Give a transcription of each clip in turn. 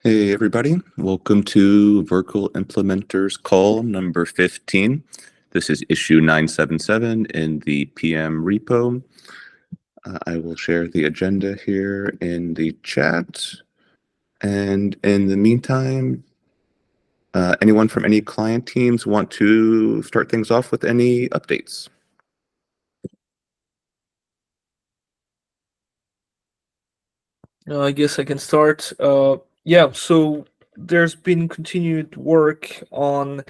Hey everybody, welcome to Verkle Implementers call number 15. This is issue 977 in the PM repo. I will share the agenda here in the chat. And in the meantime, anyone from any client teams want to start things off with any updates? I guess I can start. Yeah, so there's been continued work on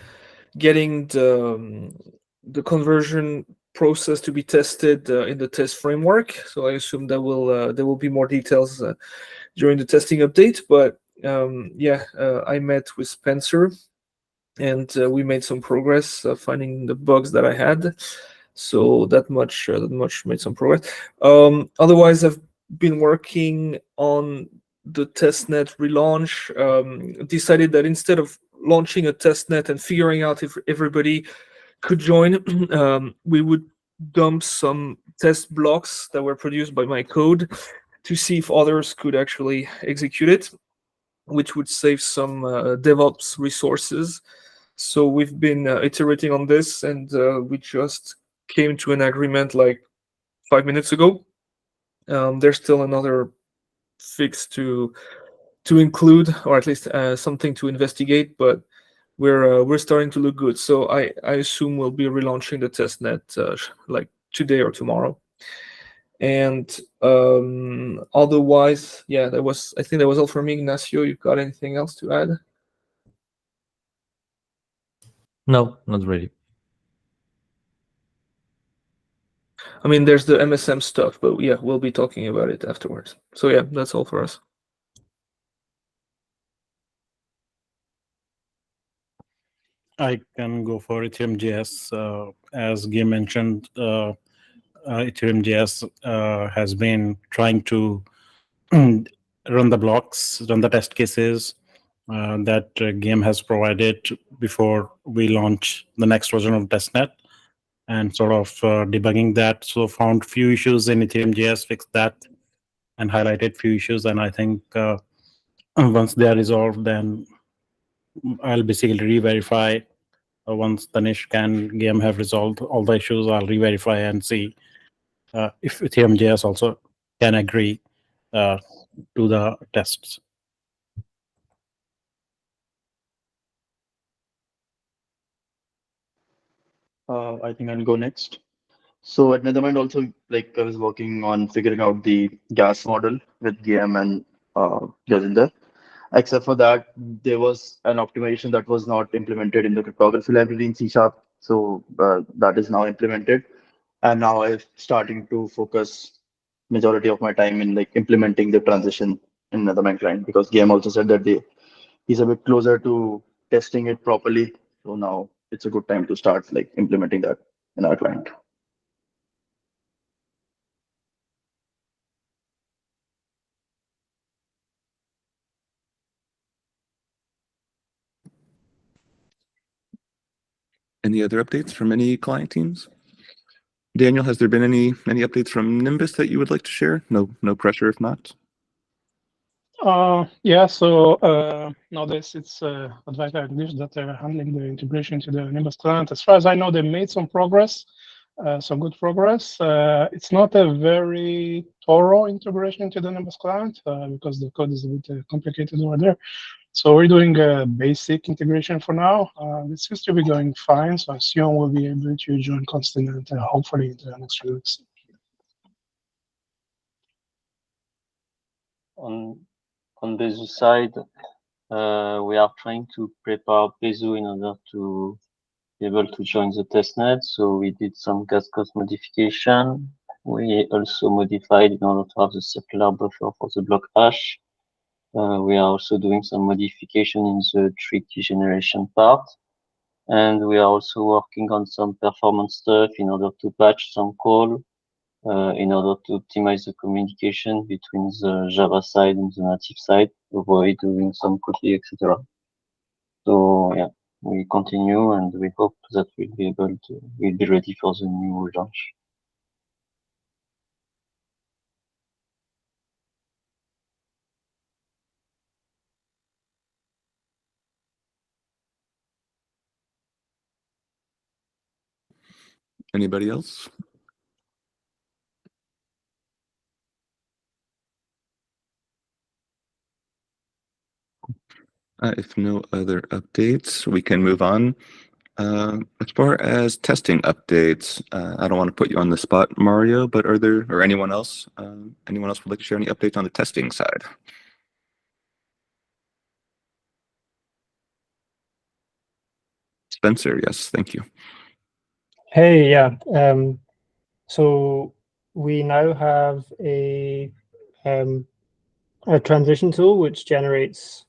getting the conversion process to be tested in the test framework. So I assume that there will be more details during the testing update. But yeah, I met with Spencer, and we made some progress finding the bugs that I had. So that much made some progress. Otherwise, I've been working on the testnet relaunch. Decided that instead of launching a testnet and figuring out if everybody could join, we would dump some test blocks that were produced by my code to see if others could actually execute it, which would save some DevOps resources. So we've been iterating on this, and we just came to an agreement like 5 minutes ago. There's still another fix to include, or at least something to investigate, but we're starting to look good. So I assume we'll be relaunching the testnet like today or tomorrow. And otherwise, yeah, I think that was all for me. Ignacio, you got anything else to add? No, not really. I mean, there's the MSM stuff, but yeah, we'll be talking about it afterwards. So yeah, that's all for us. I can go for Ethereum.js. As Guy mentioned, Ethereum.js has been trying to run the blocks, run the test cases that game has provided before we launch the next version of testnet, and sort of debugging that. So found few issues in Ethereum.js, fixed that, and highlighted few issues. And I think once they are resolved, then I'll basically re-verify. Once Danish and game have resolved all the issues, I'll re-verify and see if Ethereum.js also can agree to the tests. I think I'll go next. So at Nethermind also, like I was working on figuring out the gas model with GM and Jazinder. Except for that, there was an optimization that was not implemented in the cryptography library in C#. So that is now implemented. And now I'm starting to focus majority of my time in like implementing the transition in Nethermind client, because GM also said that he's a bit closer to testing it properly. So now it's a good time to start like implementing that in our client. Any other updates from any client teams? Daniel, has there been any updates from Nimbus that you would like to share? No pressure if not. Yeah, so nowadays it's Advaita English that are handling the integration to the Nimbus client. As far as I know, they made some progress, some good progress. It's not a very thorough integration to the Nimbus client because the code is a bit complicated over there. So we're doing a basic integration for now. It seems to be going fine, so I assume we'll be able to join Constant hopefully in the next few weeks. On Bezu side, we are trying to prepare Bezu in order to be able to join the testnet. So we did some gas cost modification. We also modified in order to have the circular buffer for the block hash. We are also doing some modification in the tree key generation part. And we are also working on some performance stuff in order to patch some call, in order to optimize the communication between the Java side and the native side, avoid doing some copy, etc. So yeah, we continue and we hope that we'll be ready for the new launch. Anybody else? If no other updates, we can move on. As far as testing updates, I don't want to put you on the spot, Mario, but are there, or anyone else would like to share any updates on the testing side? Spencer, yes, thank you. Hey, yeah. So we now have a transition tool which generates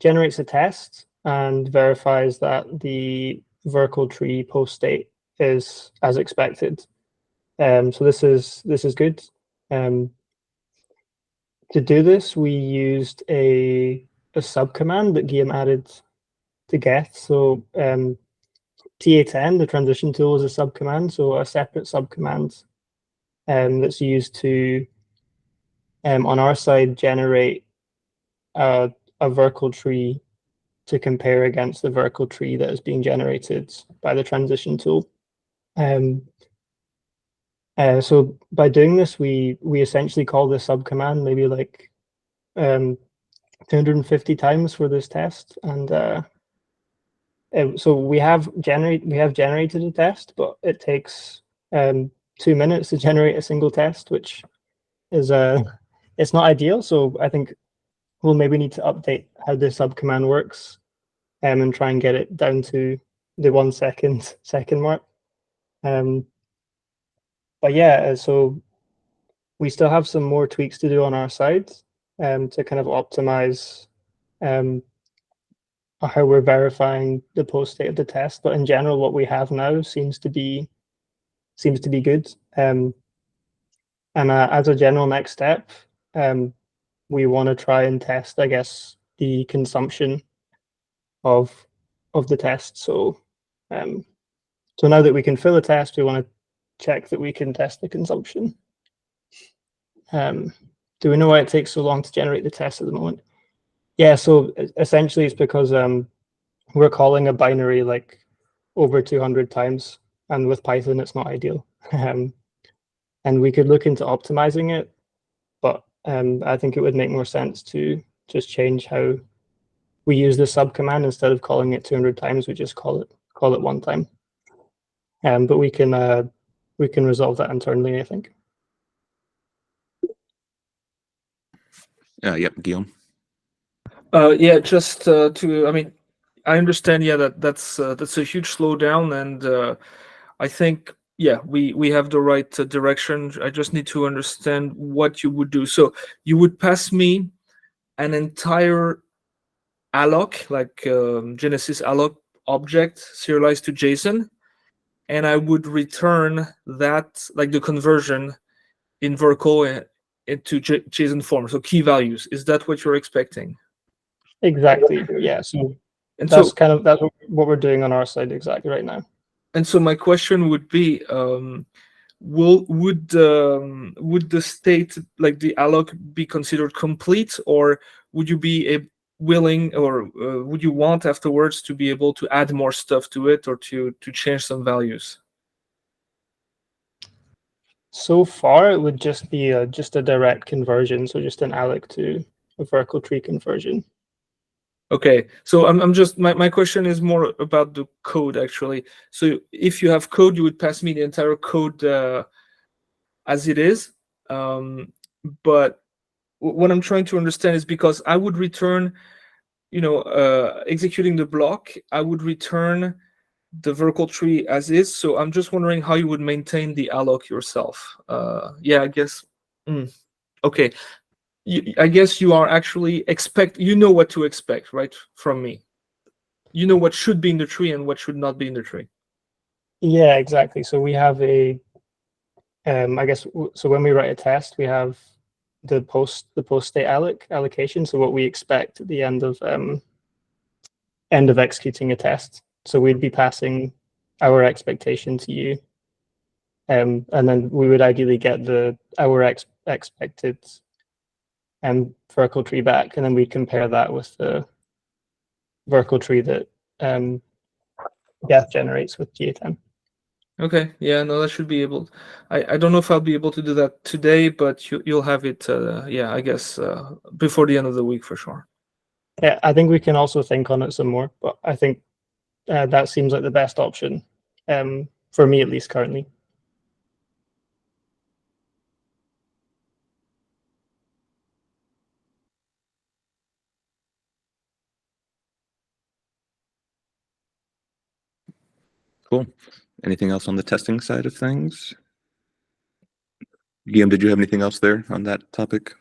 a test and verifies that the Verkle tree post state is as expected. So this is good. To do this, we used a subcommand that Guillaume added to get. So TA10, the transition tool, is a subcommand, so a separate subcommand that's used to, on our side, generate a Verkle tree to compare against the Verkle tree that is being generated by the transition tool. So by doing this, we essentially call this subcommand maybe like 250 times for this test, and so we have generated a test, but it takes 2 minutes to generate a single test, which is it's not ideal. So I think we'll maybe need to update how this subcommand works, and try and get it down to the 1 second mark. But yeah, so we still have some more tweaks to do on our side, to kind of optimize how we're verifying the post state of the test. But in general, what we have now seems to be good. And as a general next step, we want to try and test, I guess, the consumption of the test. So so now that we can fill a test, we want to check that we can test the consumption. Do we know why it takes so long to generate the test at the moment? Yeah, so essentially it's because we're calling a binary like over 200 times, and with Python it's not ideal. And we could look into optimizing it, but I think it would make more sense to just change how we use the subcommand. Instead of calling it 200 times, we just call it 1 time. But we can resolve that internally, I think. Yep, Guillaume. Yeah, just I mean, I understand. Yeah, that's a huge slowdown, and I think we have the right direction. I just need to understand what you would do. So you would pass me an entire alloc, like Genesis alloc object serialized to JSON, and I would return that, like the conversion in Verkle into JSON form, so key values. Is that what you're expecting? Exactly. Yeah. So And that's so that's what we're doing on our side exactly right now. And so my question would be, would the state, like the alloc, be considered complete, or would you be willing, or would you want afterwards to be able to add more stuff to it, or to change some values? So far, it would just be just a direct conversion, so just an alloc to a Verkle tree conversion. Okay, so I'm just, my question is more about the code actually. So if you have code, you would pass me the entire code as it is. But what I'm trying to understand is, because I would return, executing the block, I would return the Verkle tree as is. So I'm just wondering how you would maintain the alloc yourself. Yeah, I guess. Okay. I guess you are actually you know what to expect, right, from me. You know what should be in the tree and what should not be in the tree. Yeah, exactly. So we have a, I guess, so when we write a test, we have the post state allocation. So what we expect at the end of executing a test. So we'd be passing our expectation to you, and then we would ideally get our expected Verkle tree back, and then we compare that with the Verkle tree that Geth generates with GA10. Okay, yeah, no, that should be able. I don't know if I'll be able to do that today, but you'll have it. Yeah, I guess before the end of the week for sure. Yeah, I think we can also think on it some more, but I think that seems like the best option, for me at least currently. Cool. Anything else on the testing side of things? Guillaume, did you have anything else there on that topic?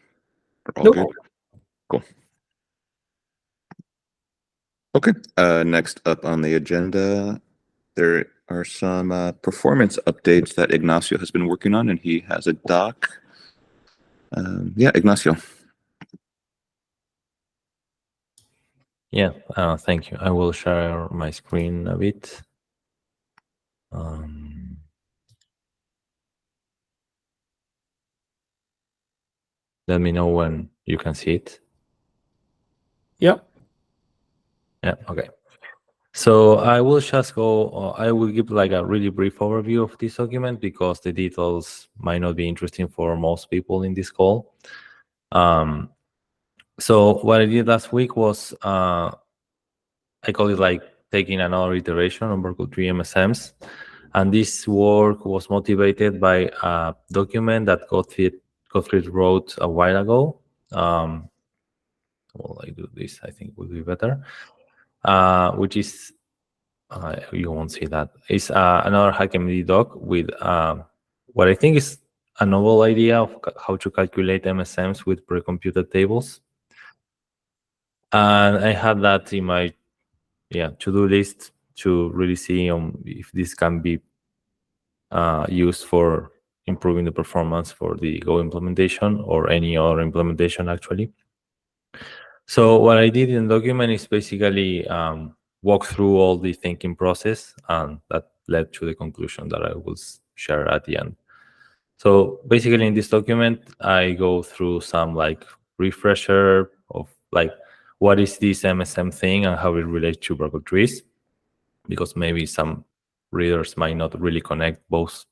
Or all Nope. good? Cool. Okay. Next up on the agenda, there are some performance updates that Ignacio has been working on, and he has a doc. Yeah, Ignacio. Yeah, thank you. I will share my screen a bit. Let me know when you can see it. Yep. Yeah, okay. So I will just go, I will give like a really brief overview of this document because the details might not be interesting for most people in this call. So what I did last week was, I call it like taking another iteration on Verkle 3 MSMs. And this work was motivated by a document that Gottfried wrote a while ago. Well, I do this, I think will be better. Which is, you won't see that. It's another HackMD doc with what I think is a novel idea of how to calculate MSMs with pre-computed tables. And I had that in my to-do list to really see if this can be used for improving the performance for the Go implementation or any other implementation actually. So what I did in the document is basically walk through all the thinking process, and that led to the conclusion that I will share at the end. So basically in this document, I go through some like refresher of like what is this MSM thing and how it relates to Verkle trees, because maybe some readers might not really connect both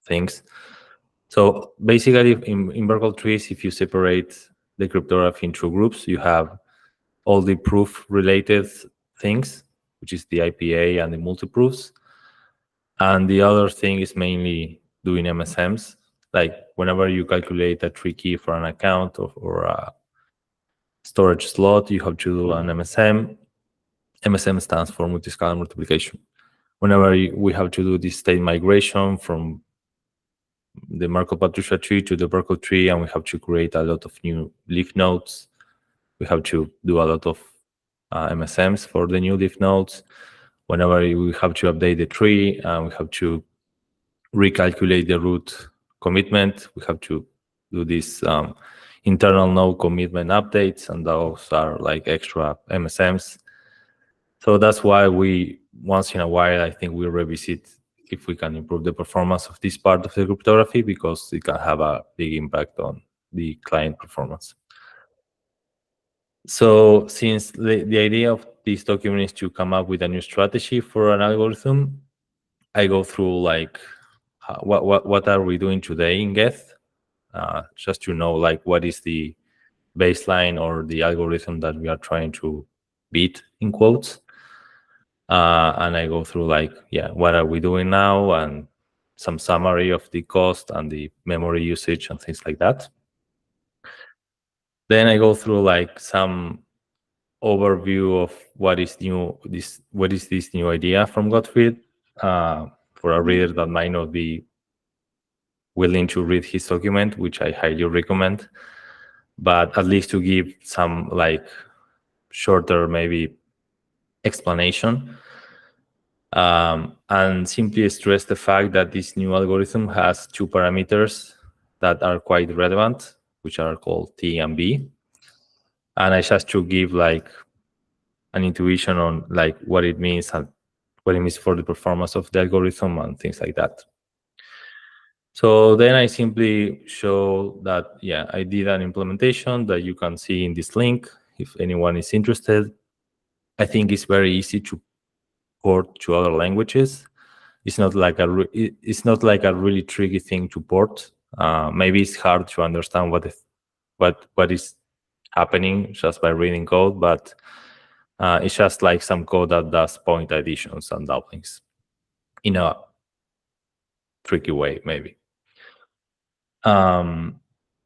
things. So basically in Verkle trees, if you separate the cryptography into groups, you have all the proof related things, which is the IPA and the multi-proofs. And the other thing is mainly doing MSMs. Like whenever you calculate a tree key for an account or a storage slot, you have to do an MSM. MSM stands for multiscalar multiplication. Whenever we have to do this state migration from the Markov-Patricia tree to the Verkle tree, and we have to create a lot of new leaf nodes, we have to do a lot of MSMs for the new leaf nodes. Whenever we have to update the tree and we have to recalculate the root commitment, we have to do this internal node commitment updates, and those are like extra MSMs. So that's why we, once in a while, I think we revisit if we can improve the performance of this part of the cryptography, because it can have a big impact on the client performance. So since the idea of this document is to come up with a new strategy for an algorithm, I go through like what are we doing today in Geth, just to know like what is the baseline or the algorithm that we are trying to beat in quotes. And I go through like, what are we doing now, and some summary of the cost and the memory usage and things like that. Then I go through like some overview of what is new. What is this new idea from Gottfried for a reader that might not be willing to read his document, which I highly recommend, but at least to give some like shorter maybe explanation, and simply stress the fact that this new algorithm has two parameters that are quite relevant, which are called T and B. And I just to give like an intuition on like what it means and what it means for the performance of the algorithm and things like that. So then I simply show that, I did an implementation that you can see in this link if anyone is interested. I think it's very easy to port to other languages. it's not like it's not like a really tricky thing to port. Maybe it's hard to understand what is happening just by reading code, but it's just like some code that does point additions and doublings in a tricky way, maybe.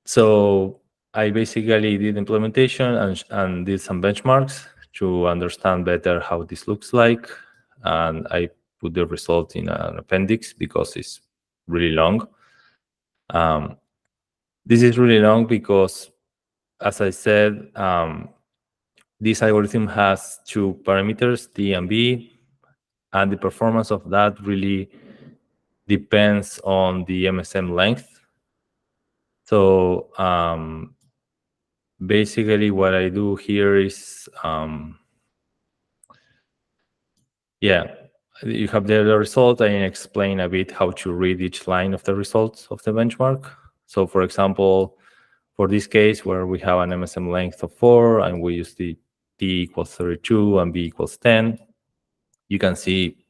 So I basically did implementation and did some benchmarks to understand better how this looks like. And I put the result in an appendix because it's really long. This is really long because, as I said, this algorithm has two parameters, T and B, and the performance of that really depends on the MSM length. So basically what I do here is, you have the result. I explain a bit how to read each line of the results of the benchmark. So for example, for this case where we have an MSM length of 4 and we use the T equals 32 and B equals 10, you can see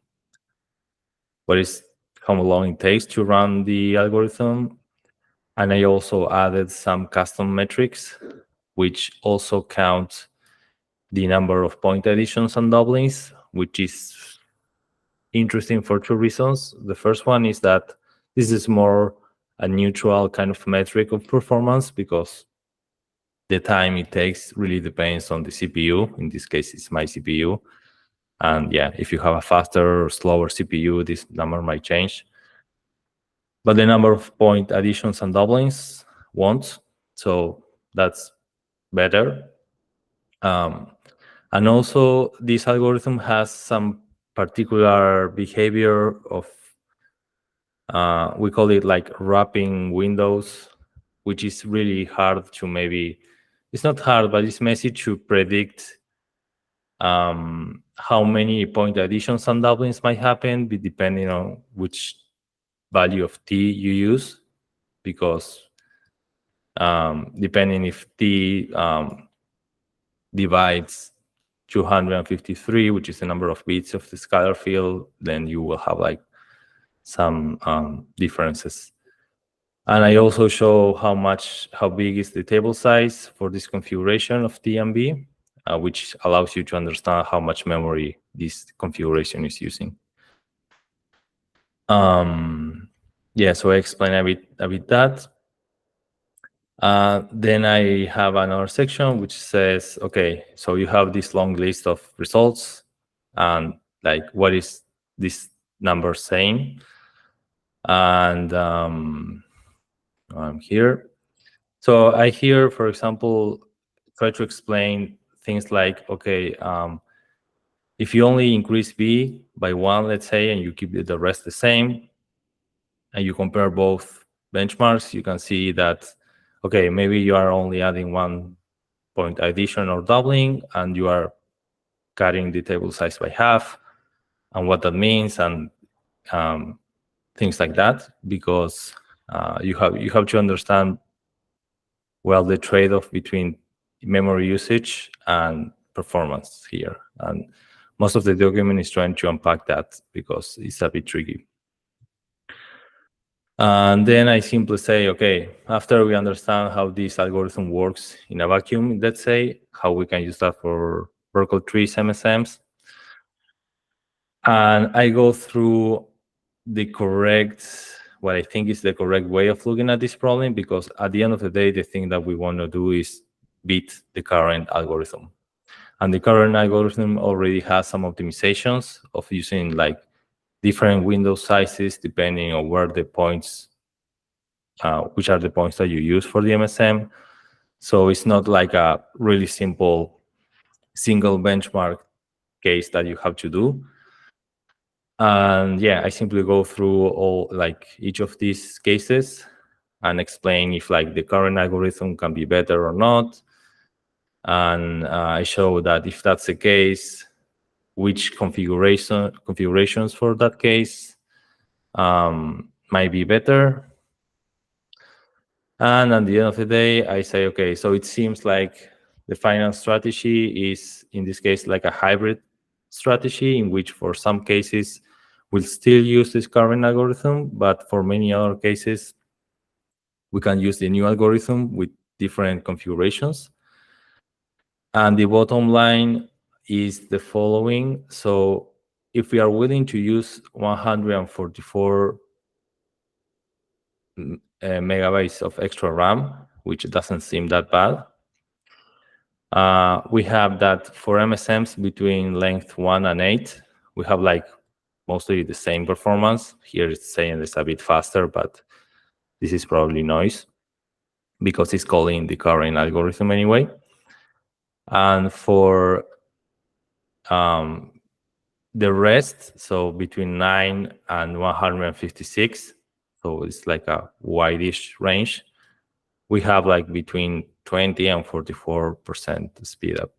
how long it takes to run the algorithm. And I also added some custom metrics, which also count the number of point additions and doublings, which is interesting for two reasons. The first one is that this is more a neutral kind of metric of performance because the time it takes really depends on the CPU. In this case, it's my CPU. And yeah, if you have a faster or slower CPU, this number might change. But the number of point additions and doublings won't. So that's better. And also, this algorithm has some particular behavior of, we call it like wrapping windows, which is really hard to it's not hard, but it's messy to predict how many point additions and doublings might happen, depending on which value of T you use, because depending if T divides 253, which is the number of bits of the scalar field, then you will have like some differences. And I also show how big is the table size for this configuration of T and B, which allows you to understand how much memory this configuration is using. So I explain a bit that. Then I have another section which says, okay, so you have this long list of results, and like, what is this number saying? And I'm here. So I here, for example, try to explain things like, okay, if you only increase B by 1, let's say, and you keep the rest the same, and you compare both benchmarks, you can see that, okay, maybe you are only adding 1 point addition or doubling, and you are cutting the table size by half, and what that means, and things like that, because you have to understand well the trade-off between memory usage and performance here. And most of the document is trying to unpack that because it's a bit tricky. And then I simply say, okay, after we understand how this algorithm works in a vacuum, let's say, how we can use that for Verkle trees MSMs. And I go through what I think is the correct way of looking at this problem, because at the end of the day, the thing that we want to do is beat the current algorithm. And the current algorithm already has some optimizations of using like different window sizes depending on where the points, which are the points that you use for the MSM. So it's not like a really simple single benchmark case that you have to do. And yeah, I simply go through each of these cases and explain if like the current algorithm can be better or not. And I show that if that's the case, which configurations for that case might be better. And at the end of the day, I say, okay, so it seems like the final strategy is, in this case, like a hybrid strategy in which for some cases we'll still use this current algorithm, but for many other cases, we can use the new algorithm with different configurations. And the bottom line is the following. So if we are willing to use 144 megabytes of extra RAM, which doesn't seem that bad, we have that for MSMs between length 1 and 8, we have like mostly the same performance. Here it's saying it's a bit faster, but this is probably noise because it's calling the current algorithm anyway. And for the rest, so between 9 and 156, so it's like a wide-ish range, we have like between 20 and 44% speed up.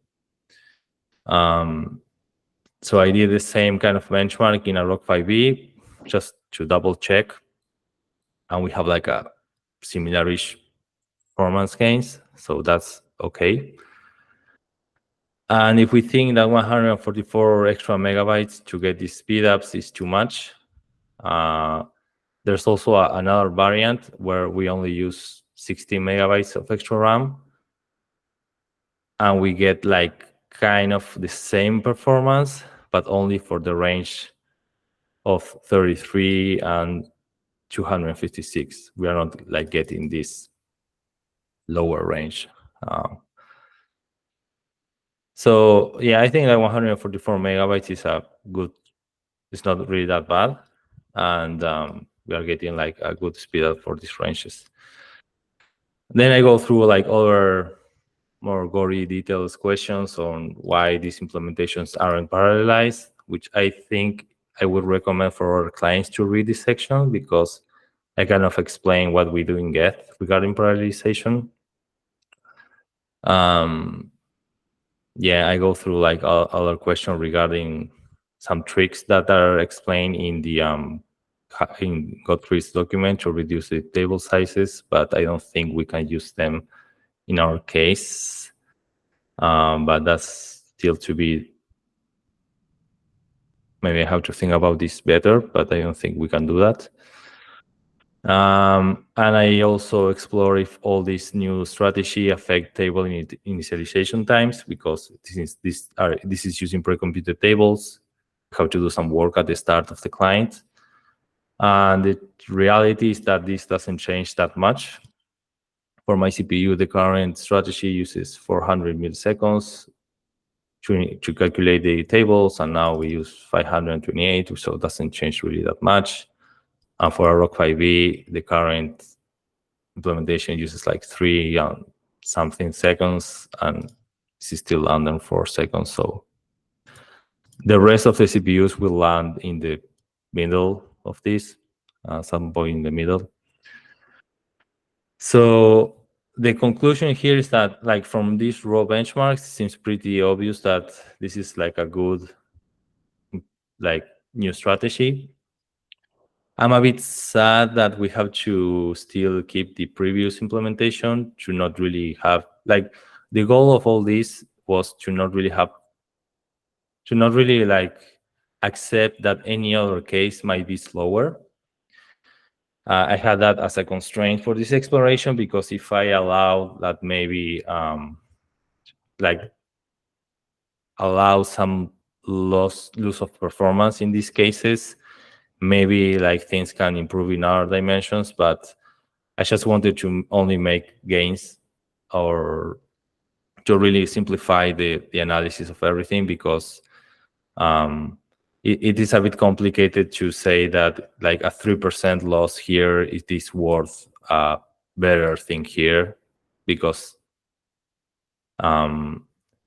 So I did the same kind of benchmark in a Rock5B just to double check, and we have like a similar-ish performance gains, so that's okay. And if we think that 144 extra megabytes to get these speedups is too much, there's also another variant where we only use 60 megabytes of extra RAM, and we get like kind of the same performance, but only for the range of 33 and 256. We are not like getting this lower range. So yeah, I think that 144 megabytes is a good, it's not really that bad. And we are getting like a good speed up for these ranges. Then I go through like other more gory details questions on why these implementations aren't parallelized, which I think I would recommend for our clients to read this section because I kind of explain what we do in Get regarding parallelization. Yeah, I go through like other questions regarding some tricks that are explained in the in Godfrey's document to reduce the table sizes, but I don't think we can use them in our case. But that's still to be, maybe I have to think about this better, but I don't think we can do that. And I also explore if all this new strategy affect table initialization times, because this is using pre-computed tables. We have to do some work at the start of the client. And the reality is that this doesn't change that much. For my CPU, the current strategy uses 400 milliseconds to calculate the tables, and now we use 528, so it doesn't change really that much. And for a Rock5B, the current implementation uses like 3 something seconds, and this is still under 4 seconds. So the rest of the CPUs will land in the middle of this, some point in the middle. So the conclusion here is that, like, from these raw benchmarks, it seems pretty obvious that this is like a good, like, new strategy. I'm a bit sad that we have to still keep the previous implementation to not really have, like, the goal of all this was to not really like accept that any other case might be slower. I had that as a constraint for this exploration, because if I allow that, maybe like allow some loss of performance in these cases, maybe like things can improve in other dimensions. But I just wanted to only make gains, or to really simplify the analysis of everything, because it is a bit complicated to say that like a 3% loss here, it is worth a better thing here, because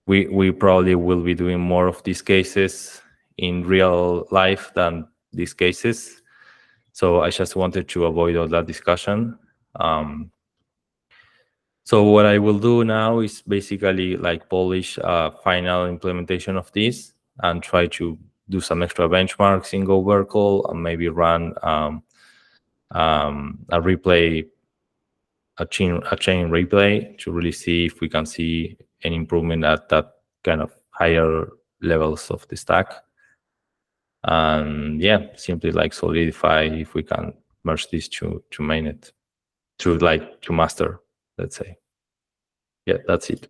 we probably will be doing more of these cases in real life than these cases. So I just wanted to avoid all that discussion. So what I will do now is basically like polish a final implementation of this and try to do some extra benchmarks in Go Verkle, and maybe run a replay, a chain replay, to really see if we can see an improvement at that kind of higher levels of the stack. And yeah, simply like solidify if we can merge these to mainnet, to master, let's say. Yeah, that's it.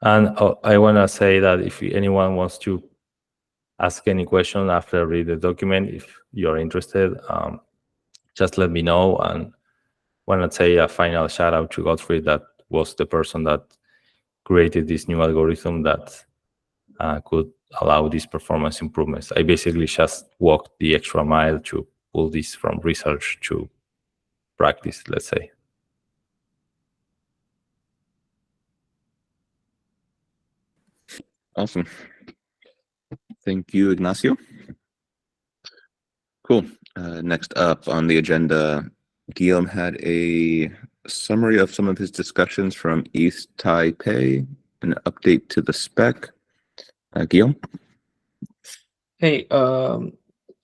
And I want to say that if anyone wants to ask any question after read the document, if you're interested, just let me know. And want to say a final shout out to Godfrey, that was the person that created this new algorithm that could allow these performance improvements. I basically just walked the extra mile to pull this from research to practice, let's say. Awesome. Thank you, Ignacio. Cool. Next up on the agenda, Guillaume had a summary of some of his discussions from East Taipei, an update to the spec. Guillaume? Hey,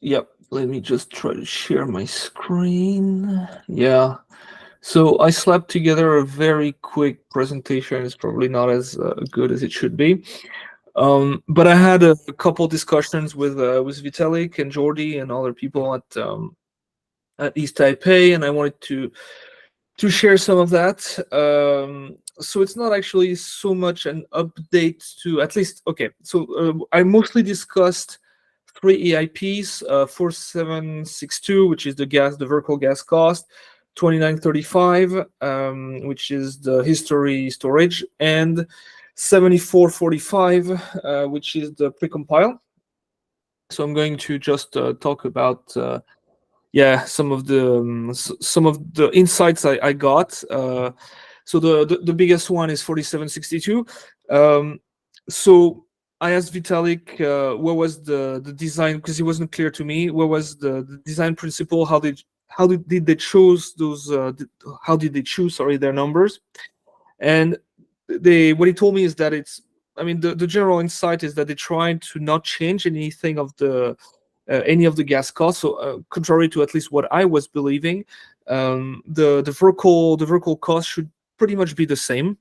yep, let me just try to share my screen. Yeah. So I slapped together a very quick presentation. It's probably not as good as it should be. But I had a couple discussions with Vitalik and Jordi and other people at East Taipei, and I wanted to share some of that. So it's not actually so much an update to, at least, okay. So I mostly discussed 3 EIPs: 4762, which is the Verkle gas cost; 2935, which is the history storage; and 7445, which is the precompile. So I'm going to just talk about some of the insights I got. So the biggest one is 4762. So I asked Vitalik what was the design, because it wasn't clear to me. What was the design principle? How did they choose those? How did they choose? Sorry, their numbers. And what he told me is that the general insight is that they tried to not change anything of any of the gas costs. So contrary to at least what I was believing, the Verkle cost should pretty much be the same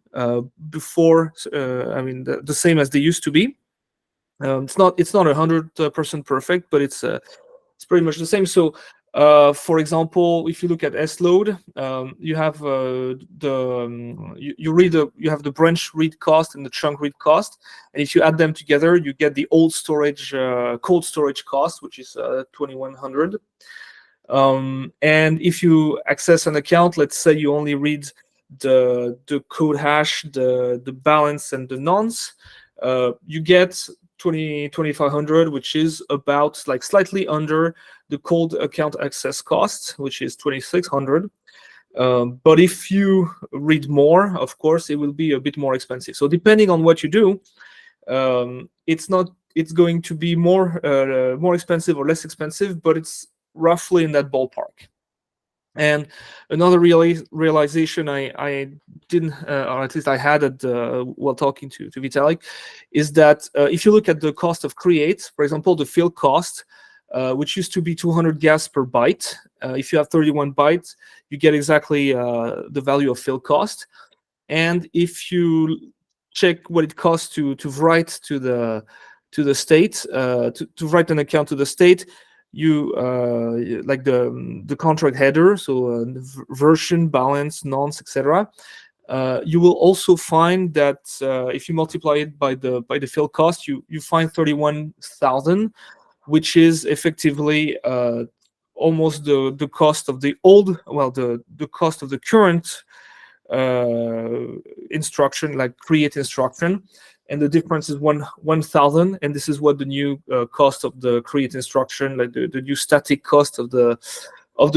before. The same as they used to be. It's not 100% perfect, but it's pretty much the same. So for example, if you look at S-load, you have you have the branch read cost and the chunk read cost, and if you add them together, you get the old storage cold storage cost, which is 2100. And if you access an account, let's say you only read the code hash, the balance, and the nonce, you get 2500, which is about slightly under the cold account access cost, which is 2600. But if you read more, of course, it will be a bit more expensive. So depending on what you do, it's going to be more expensive or less expensive, but it's roughly in that ballpark. And another realization I didn't, or at least I had while talking to Vitalik, is that if you look at the cost of create, for example, the fill cost, which used to be 200 gas per byte, if you have 31 bytes, you get exactly the value of fill cost. And if you check what it costs to write to the state, to write an account to the state, you like the contract header, so version, balance, nonce, etc. You will also find that if you multiply it by the fill cost, you find 31,000, which is effectively almost the cost of the old, the cost of the current instruction, like create instruction. And the difference is 1,000, and this is what the new cost of the create instruction, like the new static cost of the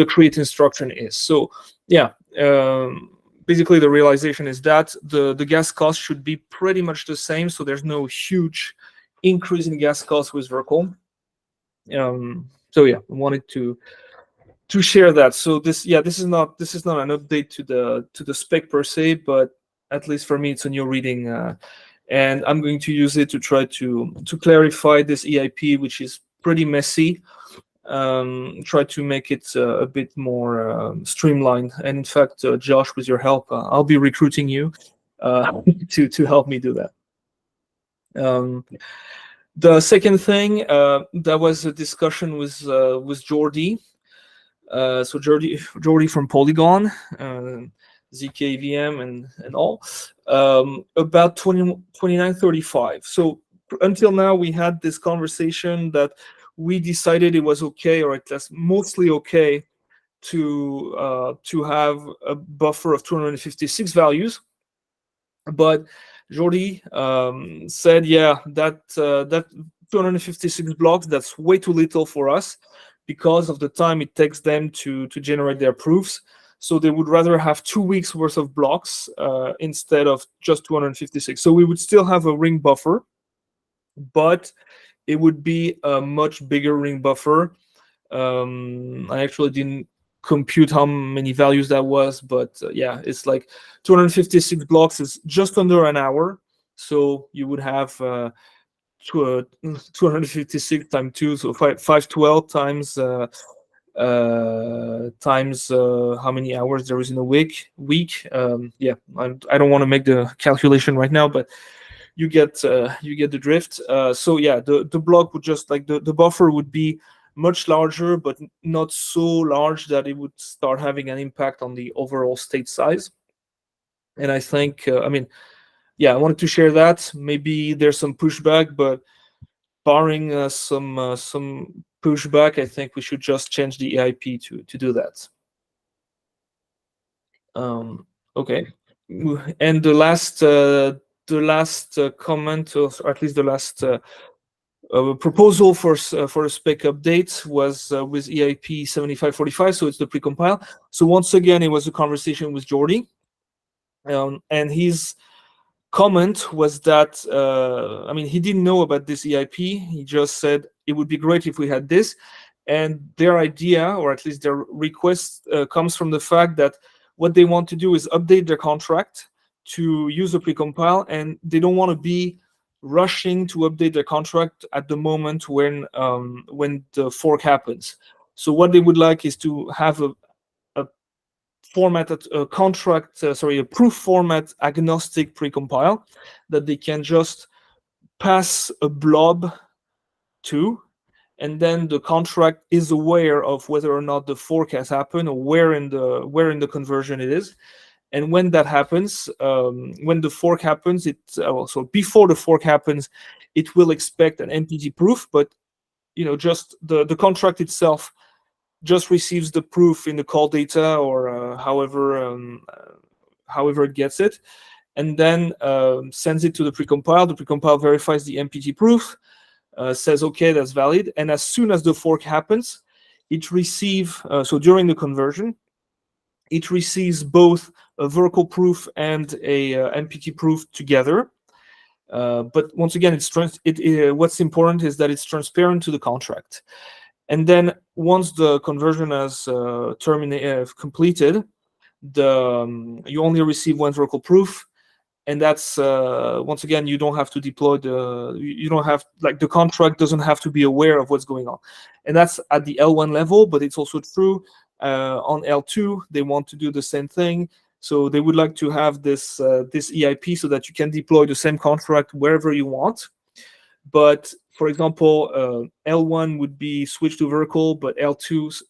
create instruction is. So yeah, basically the realization is that the gas cost should be pretty much the same. So there's no huge increase in gas costs with Verkle. So yeah, I wanted to share that. So this is not an update to the spec per se, but at least for me, it's a new reading. And I'm going to use it to try to clarify this EIP, which is pretty messy. try to make it a bit more streamlined. And in fact, Josh, with your help, I'll be recruiting you to help me do that. The second thing, that was a discussion with Jordi. So Jordi from Polygon, ZKVM and all, about 2935. So until now, we had this conversation that we decided it was okay, or at least mostly okay, to have a buffer of 256 values. But Jordi said, yeah, that 256 blocks, that's way too little for us because of the time it takes them to generate their proofs. So they would rather have 2 weeks worth of blocks instead of just 256. So we would still have a ring buffer, but it would be a much bigger ring buffer. I actually didn't compute how many values that was, but yeah, it's like 256 blocks is just under an hour. So you would have 256 times 2, so 512 times how many hours there is in a week. Yeah, I don't want to make the calculation right now, but you get the drift. So yeah, the block would just like the buffer would be much larger, but not so large that it would start having an impact on the overall state size. And I think, I mean, yeah, I wanted to share that. Maybe there's some pushback, but barring some pushback, I think we should just change the EIP to do that. Okay, and the last comment, or at least the last proposal for a spec update was with EIP 7545, so it's the precompile. So once again, it was a conversation with Jordi, and his comment was that I mean, he didn't know about this EIP. He just said it would be great if we had this, and their idea, or at least their request, comes from the fact that what they want to do is update their contract to use a precompile, and they don't want to be rushing to update their contract at the moment when the fork happens. So what they would like is to have a format, a proof format agnostic precompile that they can just pass a blob to, and then the contract is aware of whether or not the fork has happened, or where in the conversion it is. And when that happens, when the fork happens, so before the fork happens, it will expect an MPT proof, but just the contract itself just receives the proof in the call data, or however it gets it, and then sends it to the precompile. The precompile verifies the MPT proof, says okay, that's valid, and as soon as the fork happens, it receives so during the conversion, it receives both a Verkle proof and a MPT proof together. But once again, what's important is that it's transparent to the contract. And then once the conversion has completed, you only receive one Verkle proof, and that's once again, you don't have to deploy the contract doesn't have to be aware of what's going on, and that's at the L1 level. But it's also true on L2. They want to do the same thing, so they would like to have this EIP so that you can deploy the same contract wherever you want. But for example, L1 would be switched to Verkle, but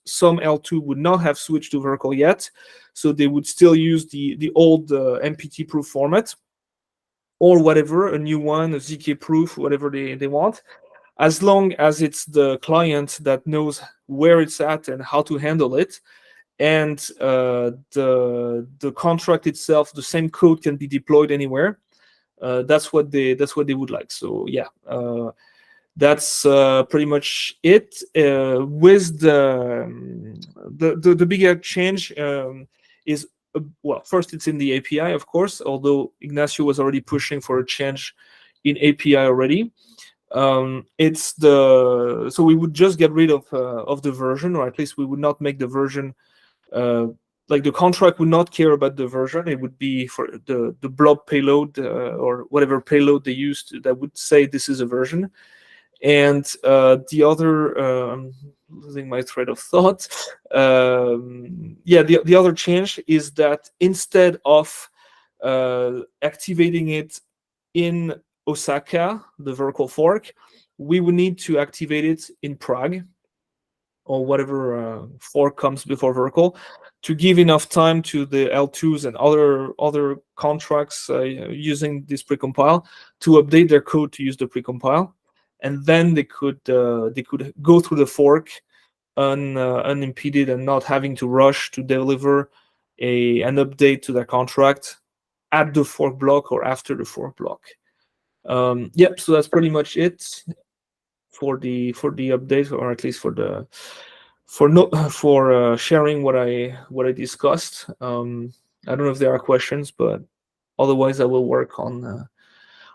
some L2 would not have switched to Verkle yet, so they would still use the old MPT proof format, or whatever, a new one, a ZK proof, whatever they want, as long as it's the client that knows where it's at and how to handle it, and the contract itself, the same code can be deployed anywhere. That's what they would like. So yeah, that's pretty much it. With the bigger change is, well, first it's in the API, of course, although Ignacio was already pushing for a change in API already. So we would just get rid of the version, or at least we would not make the version like the contract would not care about the version. It would be for the blob payload or whatever payload they used that would say this is a version. And the other, I'm losing my thread of thought. Yeah, the other change is that instead of activating it in Osaka, the Verkle fork, we would need to activate it in Prague or whatever fork comes before Verkle to give enough time to the L2s and other contracts using this precompile to update their code to use the precompile, and then they could go through the fork unimpeded and not having to rush to deliver an update to their contract at the fork block or after the fork block. Yep, so that's pretty much it for the update, or at least for sharing what I discussed. I don't know if there are questions, but otherwise I will work on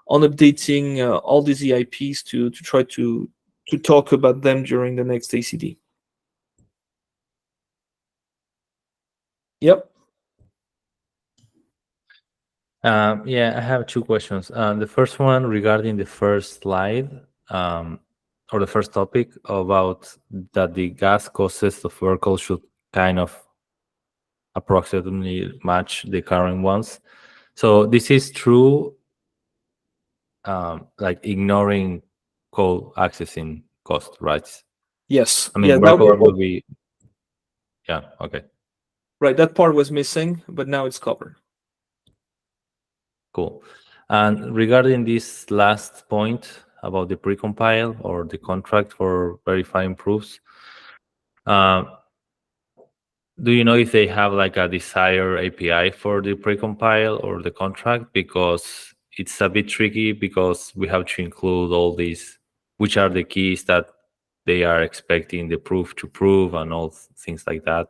updating all these EIPs to try to talk about them during the next ACD. Yep. Yeah, I have two questions. The first one regarding the first slide, or the first topic about that the gas costs of Verkle should kind of approximately match the current ones. So this is true, like ignoring code accessing cost, right? Yes. I mean, Yeah, Verkle will be. Yeah. Okay. right. That part was missing, but now it's covered. Cool. And regarding this last point about the precompile or the contract for verifying proofs, do you know if they have like a desired API for the precompile or the contract? Because it's a bit tricky because we have to include all these, which are the keys that they are expecting the proof to prove and all things like that.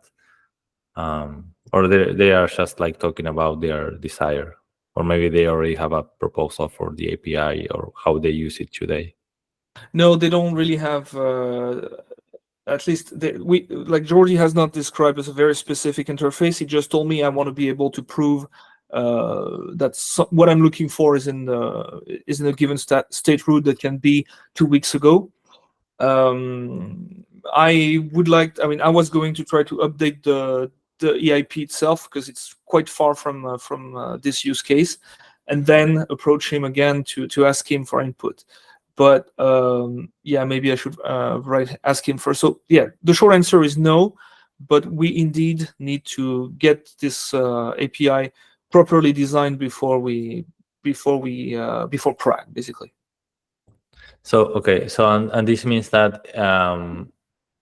Or they are just like talking about their desire, or maybe they already have a proposal for the API or how they use it today. No, they don't really have. At least we like Georgie has not described as a very specific interface. He just told me I want to be able to prove that what I'm looking for is in a given state root that can be 2 weeks ago. I would like. I mean, I was going to try to update the EIP itself because it's quite far from this use case, and then approach him again to ask him for input. But yeah, maybe I should ask him first. So yeah, the short answer is no, but we indeed need to get this API properly designed before Prague, basically. So okay, so and this means that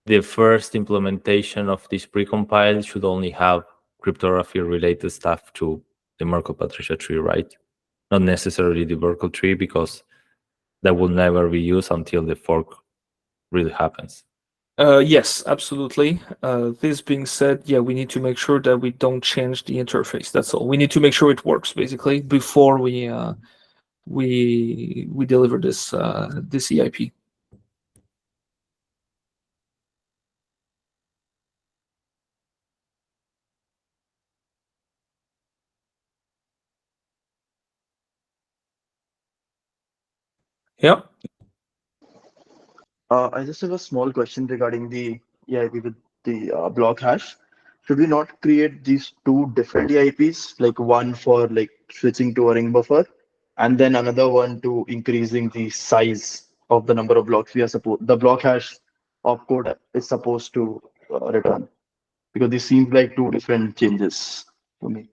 the first implementation of this precompile should only have cryptography related stuff to the Merkle-Patricia tree, right? Not necessarily the Verkle tree, because that will never be used until the fork really happens. Yes, absolutely. This being said, yeah, we need to make sure that we don't change the interface. That's all. We need to make sure it works basically before we deliver this EIP. Yeah. I just have a small question regarding the EIP with the block hash. Should we not create these two different EIPs, like one for like switching to a ring buffer, and then another one to increasing the size of the number of blocks we are supposed the block hash opcode is supposed to return? Because these seem like two different changes to me.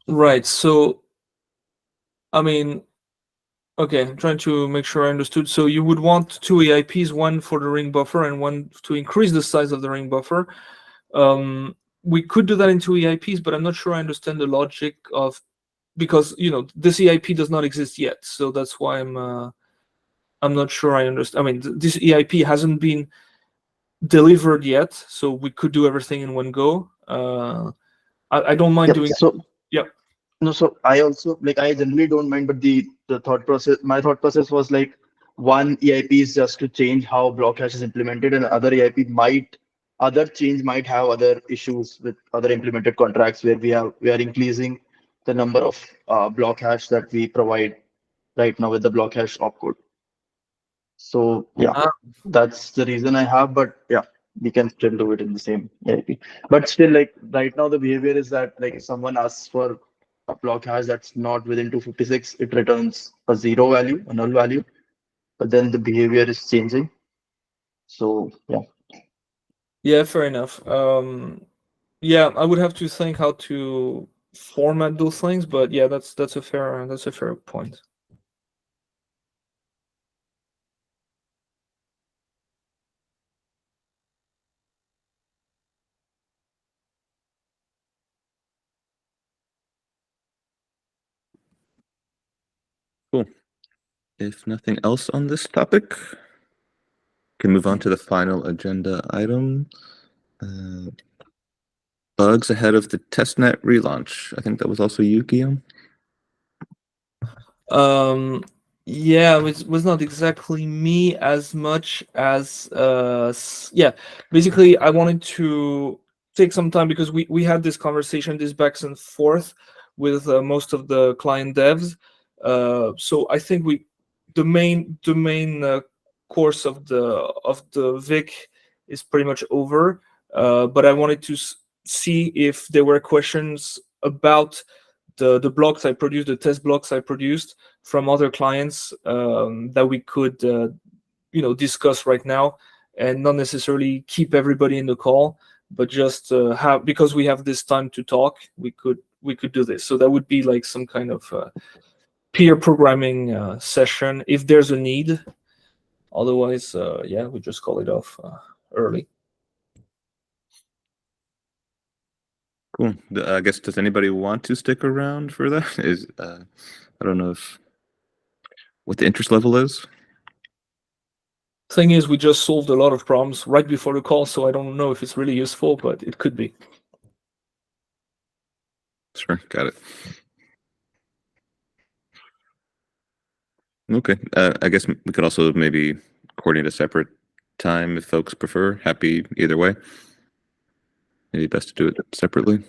Right. So, I mean, okay, I'm trying to make sure I understood. So you would want two EIPs, one for the ring buffer and one to increase the size of the ring buffer. We could do that in two EIPs, but I'm not sure I understand the logic of, because this EIP does not exist yet. So that's why I'm not sure I understand. I mean, this EIP hasn't been delivered yet, so we could do everything in one go. I don't mind doing. So yeah. no, so I also like I generally don't mind, but the thought process, my thought process was like one EIP is just to change how block hash is implemented, and other change might have other issues with other implemented contracts where we are increasing the number of block hash that we provide right now with the block hash opcode. So yeah, Ah. that's the reason I have, but yeah, we can still do it in the same AIP. But still, like right now, the behavior is that like if someone asks for a block hash that's not within 256, it returns a zero value, a null value, but then the behavior is changing. So yeah. Yeah, fair enough. Yeah, I would have to think how to format those things, but yeah, that's a fair point. Cool. If nothing else on this topic, can move on to the final agenda item. Bugs ahead of the testnet relaunch. I think that was also you, Guillaume. Yeah, it was not exactly me as much as yeah. Basically, I wanted to take some time because we had this conversation, this back and forth with most of the client devs. So I think the main course of the Vic is pretty much over. But I wanted to see if there were questions about the blocks I produced, the test blocks I produced from other clients that we could discuss right now, and not necessarily keep everybody in the call, but just have, because we have this time to talk, we could do this. So that would be like some kind of peer programming session if there's a need. Otherwise, yeah, we just call it off early. Cool. I guess, does anybody want to stick around for that? I don't know what the interest level is. Thing is, we just solved a lot of problems right before the call, so I don't know if it's really useful, but it could be. Sure, got it. Okay, I guess we could also maybe coordinate a separate time if folks prefer. Happy either way. Maybe best to do it separately.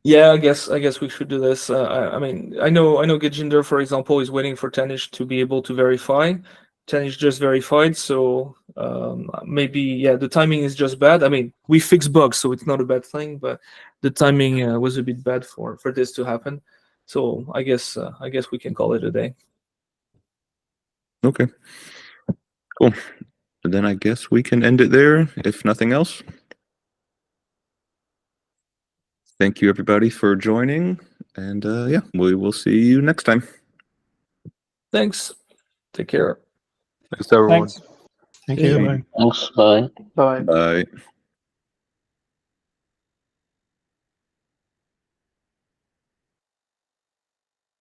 Yeah, I guess we should do this. I mean, I know Gijinder, for example, is waiting for Tanish to be able to verify. Tanish just verified, so maybe, yeah, the timing is just bad. I mean, we fix bugs, so it's not a bad thing, but the timing was a bit bad for this to happen. So I guess we can call it a day. Okay, cool. And then I guess we can end it there, if nothing else. Thank you, everybody, for joining. And yeah, we will see you next time. Thanks. Take care. Thanks, everyone. Thanks. Thank See you. you. Bye. Thanks. Bye. Bye. Bye.